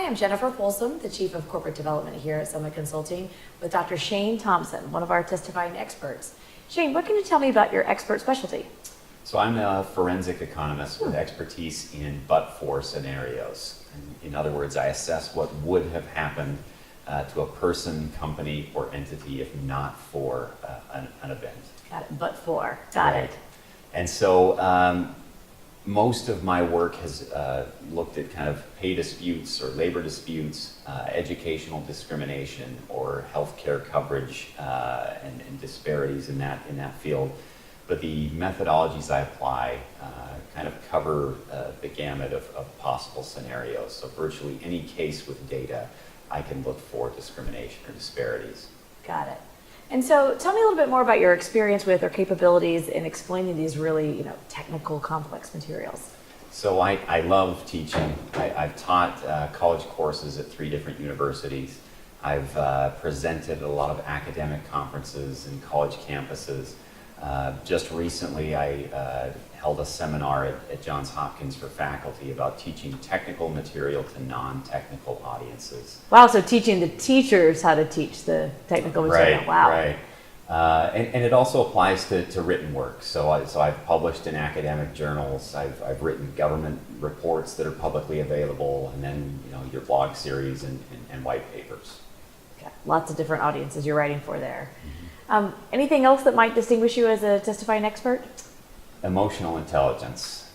Hi, I'm Jennifer Folsom, the Chief of Corporate Development here at Summit Consulting, with Dr. Shane Thompson, one of our testifying experts. Shane, what can you tell me about your expert specialty? So I'm a forensic economist with expertise in but-for scenarios. In other words, I assess what would have happened to a person, company, or entity if not for an event. Got it, but for. Got it. And so most of my work has looked at kind of pay disputes or labor disputes, educational discrimination, or healthcare coverage and disparities in that field. But the methodologies I apply kind of cover the gamut of possible scenarios. So virtually any case with data, I can look for discrimination or disparities. Got it. And so tell me a little bit more about your experience with or capabilities in explaining these really, technical, complex materials. So I love teaching. I've taught college courses at 3 different universities. I've presented at a lot of academic conferences and college campuses. Just recently, I held a seminar at Johns Hopkins for faculty about teaching technical material to non-technical audiences. Wow, so teaching the teachers how to teach the technical material. Right, wow. right. And it also applies to written work. So I've published in academic journals. I've written government reports that are publicly available, and then your blog series and white papers. Okay. Lots of different audiences you're writing for there. Anything else that might distinguish you as a testifying expert? Emotional intelligence.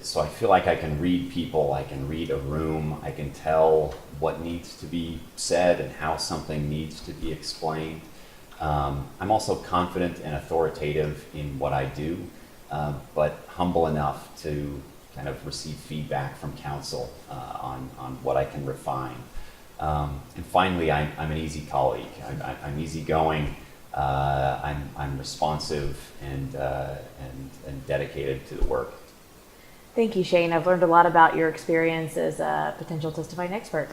So I feel like I can read people, I can read a room, I can tell what needs to be said and how something needs to be explained. I'm also confident and authoritative in what I do, but humble enough to kind of receive feedback from counsel on what I can refine. And finally, I'm an easy colleague. I'm easygoing. I'm responsive and dedicated to the work. Thank you, Shane. I've learned a lot about your experience as a potential testifying expert.